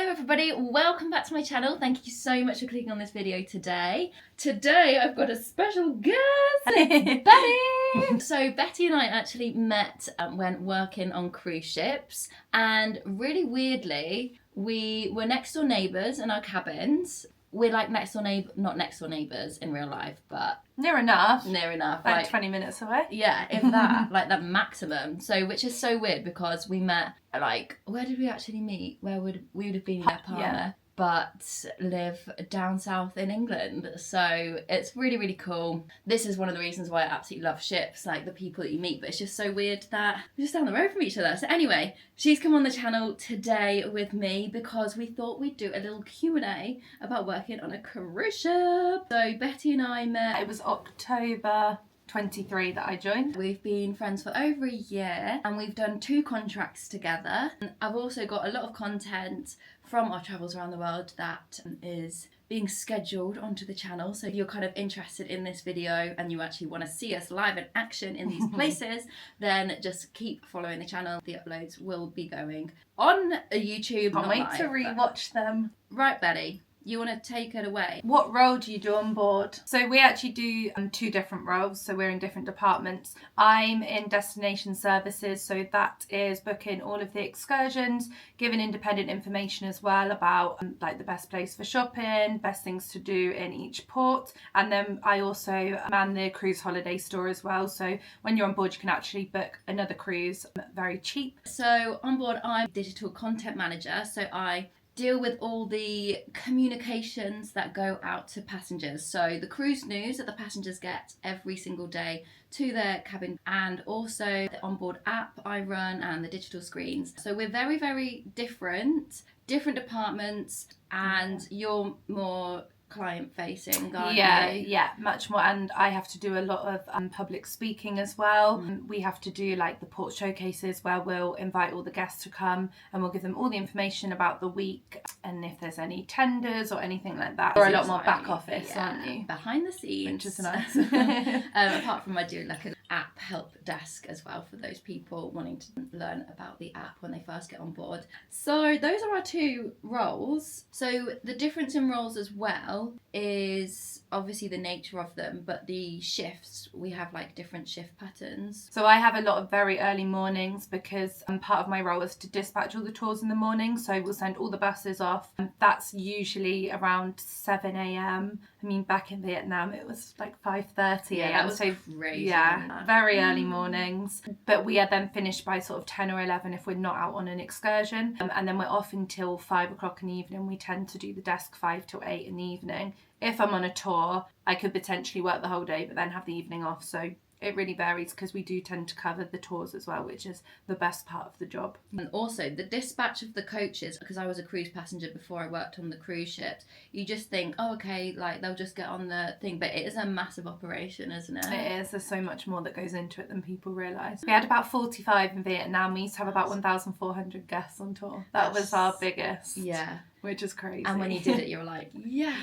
Hello everybody, welcome back to my channel. Thank you so much for clicking on this video today. Today I've got a special guest, Betty! So Betty and I actually met when working on cruise ships, and really weirdly, we were next door neighbours in our cabins. We're like next door neighbour, not next door neighbours in real life, but near enough. Like 20 minutes away. Yeah, if that, like that maximum. So, which is so weird because we met, like, where did we actually meet? Where would we have been in their partner? But live down south in England. So it's really, really cool. This is one of the reasons why I absolutely love ships, like the people that you meet, but it's just so weird that we're just down the road from each other. So anyway, she's come on the channel today with me because we thought we'd do a little Q&A about working on a cruise ship. So Betty and I met. It was October 23 that I joined. We've been friends for over a year and we've done 2 contracts together. I've also got a lot of content from our travels around the world that is being scheduled onto the channel. So if you're kind of interested in this video and you actually want to see us live in action in these places, then just keep following the channel. The uploads will be going on YouTube. Can't wait to rewatch them. Right, Betty. You want to take it away? What role do you do on board? So we actually do 2 different roles, so we're in different departments. I'm in destination services, so that is booking all of the excursions, giving independent information as well about like the best place for shopping, best things to do in each port. And then I also man the cruise holiday store as well, so when you're on board you can actually book another cruise very cheap. So on board I'm digital content manager, so I deal with all the communications that go out to passengers. So the cruise news that the passengers get every single day to their cabin, and also the onboard app I run and the digital screens. So we're very, very different departments, and you're more client facing, aren't you? Yeah, much more. And I have to do a lot of public speaking as well. We have to do like the port showcases where we'll invite all the guests to come and we'll give them all the information about the week and if there's any tenders or anything like that. Or a lot more back office, aren't you? Behind the scenes. Which is nice. Apart from I do like an app help desk as well for those people wanting to learn about the app when they first get on board. So those are our 2 roles. So the difference in roles as well is obviously the nature of them, but the shifts, we have like different shift patterns. So I have a lot of very early mornings because part of my role is to dispatch all the tours in the morning, so we'll send all the buses off. That's usually around 7 a.m. I mean, back in Vietnam it was like 5:30 a.m. That was crazy. Yeah, very early mornings, but we are then finished by sort of 10 or 11 if we're not out on an excursion, and then we're off until 5 o'clock in the evening. We tend to do the desk 5 till 8 in the evening. If I'm on a tour, I could potentially work the whole day but then have the evening off, so it really varies because we do tend to cover the tours as well, which is the best part of the job. And also the dispatch of the coaches, because I was a cruise passenger before I worked on the cruise ships, you just think, oh okay, like they'll just get on the thing, but it is a massive operation, isn't it? It is. There's so much more that goes into it than people realise. We had about 45 in Vietnam. We used to have about 1,400 guests on tour. That was our biggest. Yeah. Which is crazy. And when you did it, you were like, yes,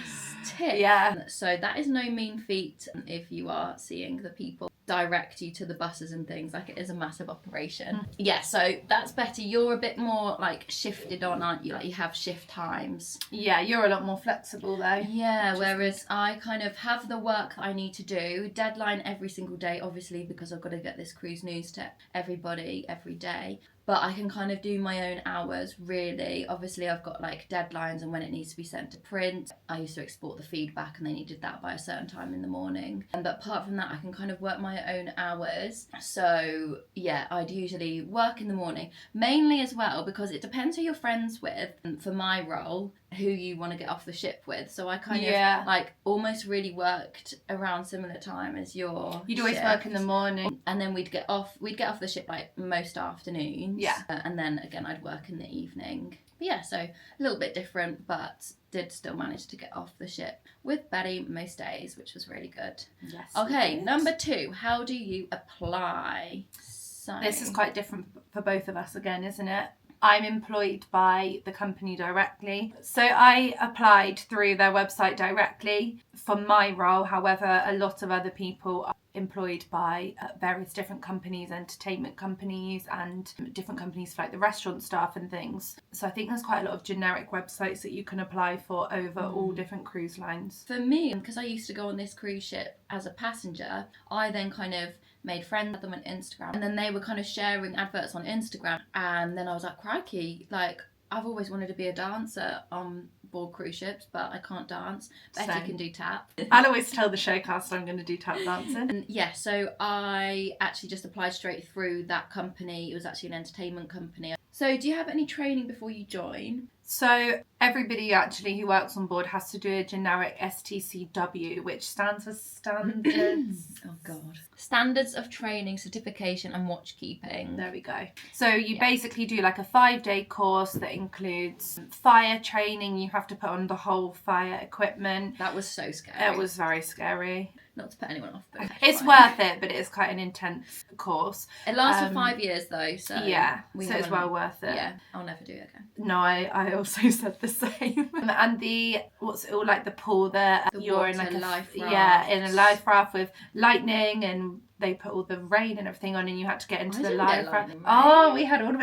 tick. Yeah. So that is no mean feat if you are seeing the people direct you to the buses and things. Like, it is a massive operation. Yeah, so that's Betty. You're a bit more like shifted on, aren't you? Like you have shift times. Yeah, you're a lot more flexible though. Yeah, whereas I kind of have the work that I need to do, deadline every single day, obviously, because I've got to get this cruise news to everybody every day. But I can kind of do my own hours, really. Obviously, I've got like deadlines and when it needs to be sent to print. I used to export the feedback and they needed that by a certain time in the morning. But apart from that, I can kind of work my own hours. So yeah, I'd usually work in the morning. Mainly as well, because it depends who you're friends with. And for my role, who you want to get off the ship with. So I kind of like almost really worked around similar time as your You'd always work in the morning. And then we'd get off the ship like most afternoons. Yeah. And then again I'd work in the evening. But yeah, so a little bit different, but did still manage to get off the ship with Betty most days, which was really good. Yes. Okay, number 2, how do you apply? So this is quite different for both of us again, isn't it? I'm employed by the company directly. So I applied through their website directly for my role. However, a lot of other people employed by various different companies, entertainment companies, and different companies for like the restaurant staff and things. So I think there's quite a lot of generic websites that you can apply for over all different cruise lines. For me, because I used to go on this cruise ship as a passenger, I then kind of made friends with them on Instagram, and then they were kind of sharing adverts on Instagram, and then I was like, crikey, like I've always wanted to be a dancer on board cruise ships, but I can't dance. Betty Same. can do tap. I'll always tell the showcast I'm going to do tap dancing. And yeah, so I actually just applied straight through that company. It was actually an entertainment company. So do you have any training before you join? So everybody actually who works on board has to do a generic STCW, which stands for Standards. Oh God. Standards of Training, Certification and Watchkeeping. There we go. So you basically do like a 5-day course that includes fire training. You have to put on the whole fire equipment. That was so scary. It was very scary. Not to put anyone off, but it's worth it, but it is quite an intense course. It lasts for 5 years though, so yeah, so it's well worth it. Yeah, I'll never do it again. No, I also said the same. And the what's it all like the pool there? You're in like a life raft. Yeah, in a life raft with lightning, and they put all the rain and everything on, and you had to get into the life raft. Oh, we had all of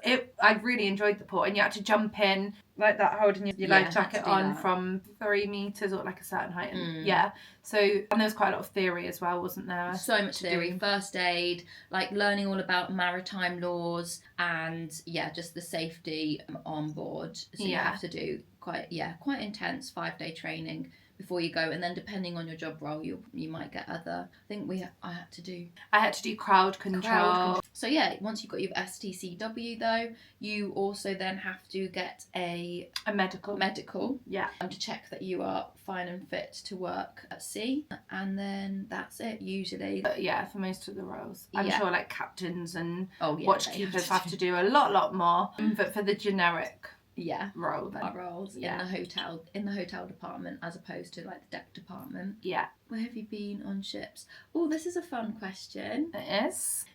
it. I really enjoyed the pool, and you had to jump in like that, holding your life jacket on from 3 meters or like a certain height. And so and there was quite a lot of theory as well, wasn't there? So much theory, first aid, like learning all about maritime laws, and just the safety on board. So you have to do quite intense 5-day training before you go, and then depending on your job role, you might get other. I think I had to do crowd control. So once you've got your STCW though, you also then have to get a medical to check that you are fine and fit to work at sea, and then that's it usually. But for most of the roles, I'm sure like captains and watchkeepers have to do a lot more. But for the generic roles in the hotel department as opposed to like the deck department. Where have you been on ships? Oh, this is a fun question. It is.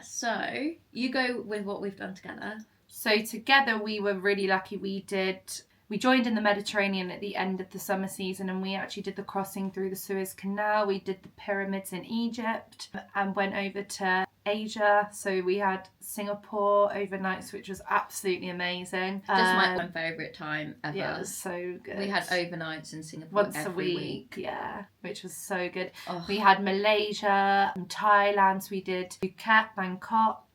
So you go with what we've done together. So together we were really lucky. We joined in the Mediterranean at the end of the summer season, and we actually did the crossing through the Suez Canal. We did the pyramids in Egypt and went over to Asia. So we had Singapore overnights, which was absolutely amazing. Just my favourite time ever. Yeah, it was so good. We had overnights in Singapore once a week. Yeah, which was so good. Oh. We had Malaysia, Thailand. So we did Phuket, Bangkok.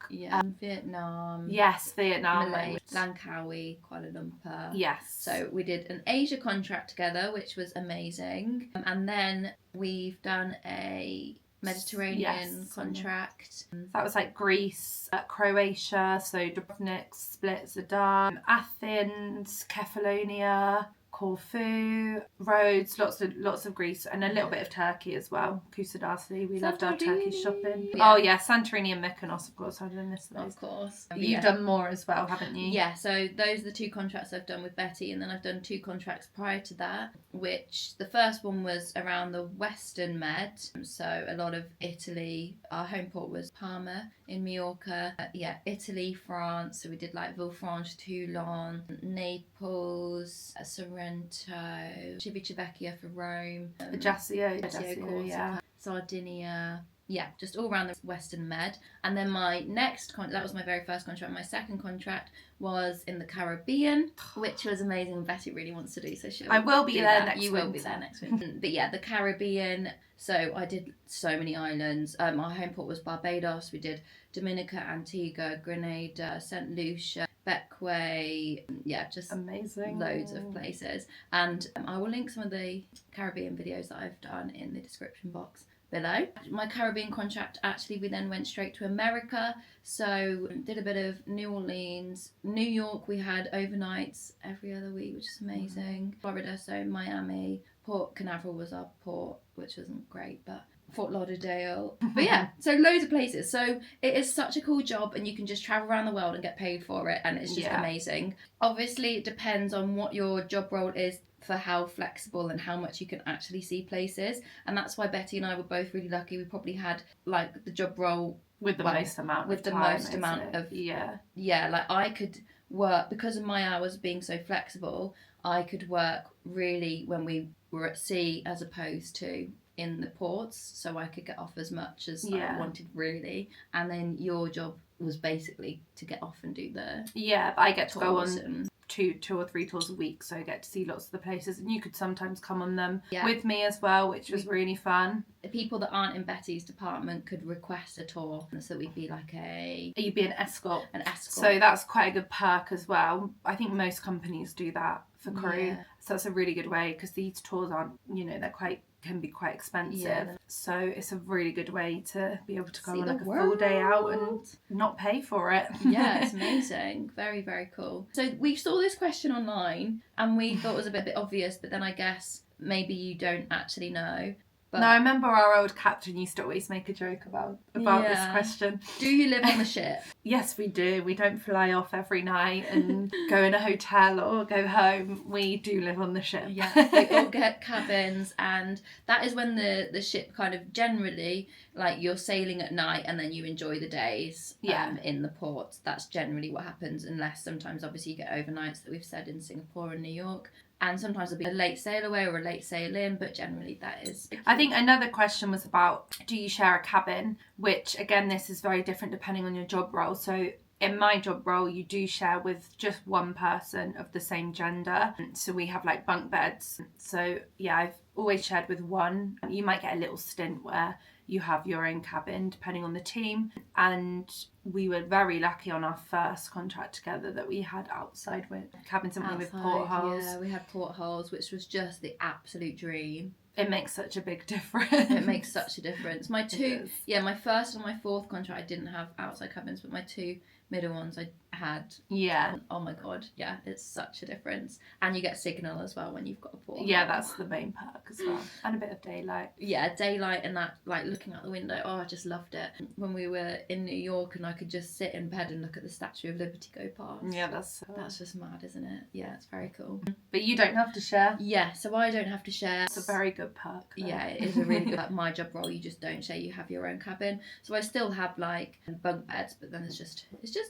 Vietnam. Yes, Vietnam. Langkawi, Kuala Lumpur. Yes. So we did an Asia contract together, which was amazing. And then we've done a Mediterranean contract. That was like Greece, Croatia, so Dubrovnik, Split, Zadar, Athens, Kefalonia, Corfu, Rhodes, lots of Greece, and a little bit of Turkey as well. Kusadasi, we loved our Turkish shopping. Santorini and Mykonos, of course. I didn't miss those. Of course. You've done more as well, haven't you? Yeah, so those are the 2 contracts I've done with Betty, and then I've done 2 contracts prior to that, which the first one was around the Western Med, so a lot of Italy. Our home port was Parma in Majorca. Italy, France, so we did like Villefranche, Toulon, Naples, Sorrento, Civitavecchia for Rome, Ajaccio, Corsica, Sardinia. Just all around the Western Med. And then my next that was my very first contract. My second contract was in the Caribbean, which was amazing. Betty really wants to do, so I will be there next winter. You will be there next winter. But the Caribbean. So I did so many islands. Our home port was Barbados. We did Dominica, Antigua, Grenada, St. Lucia, Bequia. Just amazing. Loads of places. And I will link some of the Caribbean videos that I've done in the description box below. My Caribbean contract, actually, we then went straight to America. So did a bit of New Orleans, New York. We had overnights every other week, which is amazing. Florida, so Miami, Port Canaveral was our port, which wasn't great, but Fort Lauderdale. But so loads of places. So it is such a cool job, and you can just travel around the world and get paid for it, and it's just amazing. Obviously, it depends on what your job role is for how flexible and how much you can actually see places, and that's why Betty and I were both really lucky. We probably had like the job role with the most amount of like I could work because of my hours being so flexible. I could work really when we were at sea as opposed to in the ports, so I could get off as much as Yeah. I wanted, really. And then your job was basically to get off and do the Yeah, but I get to go tours on and two or three tours a week, so I get to see lots of the places, and you could sometimes come on them Yeah. with me as well, which was really fun. the people that aren't in Betty's department could request a tour, so we'd be like You'd be an escort. an escort. So that's quite a good perk as well. I think most companies do that for crew. Yeah. So that's a really good way, because these tours aren't, you know, can be quite expensive. Yeah. So it's a really good way to be able to go See on the like a full day out and world. not pay for it. Yeah, it's amazing. Very, very cool. So we saw this question online and we thought it was a bit obvious, but then I guess maybe you don't actually know. But No, I remember our old captain used to always make a joke about this Yeah. question. do you live on the ship? Yes, we do. We don't fly off every night and go in a hotel or go home. We do live on the ship. Yeah, we all get cabins, and that is when the ship kind of generally, like, you're sailing at night and then you enjoy the days in the port. That's generally what happens, unless sometimes obviously you get overnights that we've said in Singapore and New York. And sometimes it'll be a late sail away or a late sail in, but generally that is. I think another question was about, do you share a cabin? Which, again, this is very different depending on your job role. So in my job role, you do share with just one person of the same gender. So we have like bunk beds. So yeah, I've always shared with one. You might get a little stint where you have your own cabin depending on the team. And we were very lucky on our first contract together that we had outside with cabins, and with portholes. Yeah, we had portholes, which was just the absolute dream. It makes such a big difference. It makes such a difference. My does. my first and my fourth contract, I didn't have outside cabins, but my two middle ones I had. Yeah. Oh my god, yeah, it's such a difference. And you get signal as well when you've got a porthole. Yeah, that's the main perk as well. And a bit of daylight. Yeah, daylight and that, like, looking out the window. Oh, I just loved it. When we were in New York and I could just sit in bed and look at the Statue of Liberty go past. Yeah, that's just mad, isn't it? Yeah, it's very cool. But you don't have to share. Yeah, so I don't have to share. It's a very good perk. Though. Yeah, it is a really good, like, my job role, you just don't share, you have your own cabin. So I still have like bunk beds, but then it's just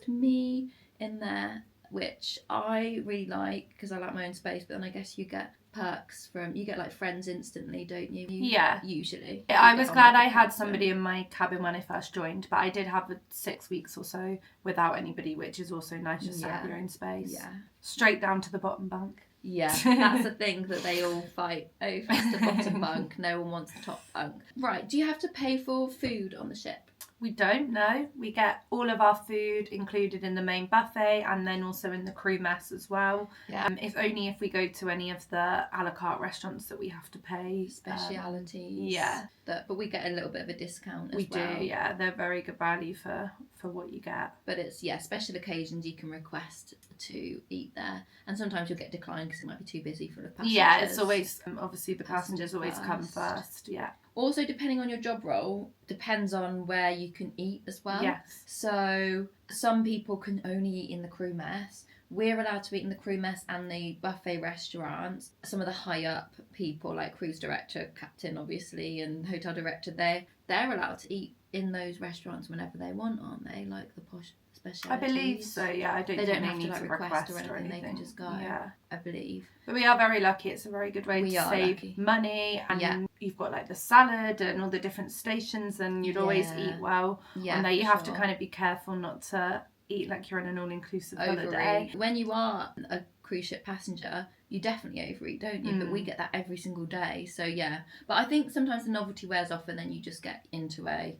me in there, which I really like because I like my own space. But then I guess you get perks you get like friends instantly, don't you? Yeah. Usually. I was glad I had somebody in my cabin when I first joined, but I did have 6 weeks or so without anybody, which is also nice, just to have your own space. Yeah. Straight down to the bottom bunk. Yeah, that's the thing that they all fight over. It's the bottom bunk. No one wants the top bunk. Right, do you have to pay for food on the ship? We don't know. We get all of our food included in the main buffet and then also in the crew mess as well. Yeah. If only if we go to any of the a la carte restaurants that we have to pay. Specialities. Yeah. But we get a little bit of a discount as we well. do, yeah. They're very good value for what you get. But it's, special occasions you can request to eat there. And sometimes you'll get declined because it might be too busy for the passengers. Yeah, it's always, obviously the passengers always come first, yeah. Also, depending on your job role, depends on where you can eat as well. Yes. So some people can only eat in the crew mess. We're allowed to eat in the crew mess and the buffet restaurants. Some of the high up people, like cruise director, captain, obviously, and hotel director, they're allowed to eat in those restaurants whenever they want, aren't they? Like the posh specialities. I believe so, yeah. I don't They think don't they have need to, like, to request or or anything. anything. They can just go. Yeah. I believe. But we are very lucky. It's a very good way We to are save lucky. money, and Yeah. you've got like the salad and all the different stations, and you'd always eat well. Yeah, and there you for have to sure. kind of be careful not to eat like you're on an all-inclusive Overeat. holiday. When you are a cruise ship passenger, you definitely overeat, don't you? But we get that every single day, so yeah. But I think sometimes the novelty wears off and then you just get into a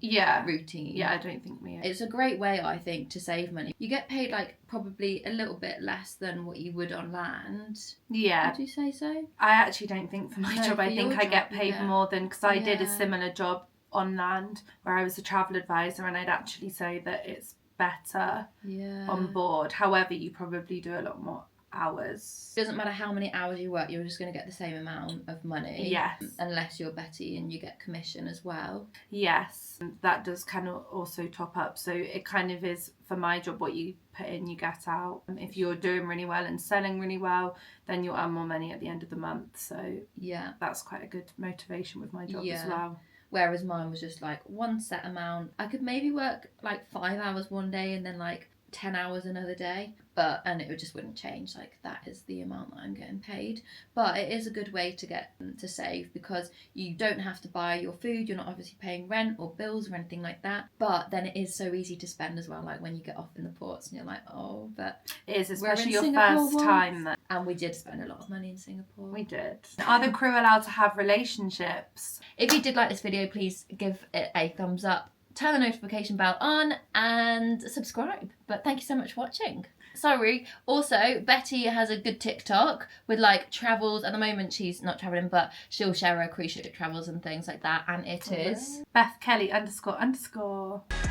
routine. Yeah, I don't think we. It's a great way, I think, to save money. You get paid like probably a little bit less than what you would on land. Yeah. Would you say so? I actually don't think for my No, job. for I think your I get job, paid yeah. more than, because I did a Yeah. similar job on land where I was a travel advisor, and I'd actually say that it's better on board. However, you probably do a lot more hours. It doesn't matter how many hours you work, you're just going to get the same amount of money. Yes. Unless you're Betty and you get commission as well. Yes, that does kind of also top up. So it kind of is, for my job, what you put in, you get out. If you're doing really well and selling really well, then you'll earn more money at the end of the month. So yeah, that's quite a good motivation with my job as well. Whereas mine was just like one set amount. I could maybe work like 5 hours one day and then like 10 hours another day. and it just wouldn't change. Like, that is the amount that I'm getting paid. But it is a good way to get to save, because you don't have to buy your food, you're not obviously paying rent or bills or anything like that. But then it is so easy to spend as well, like when you get off in the ports and you're like, oh, but it is, we're in especially your Singapore first once. time there. And we did spend a lot of money in Singapore. We did. Are the crew allowed to have relationships? If you did like this video, please give it a thumbs up, turn the notification bell on, and subscribe. But thank you so much for watching. Sorry. Also, Betty has a good TikTok with like travels. At the moment, she's not traveling, but she'll share her cruise ship travels and things like that. And it is Beth Kelly ___.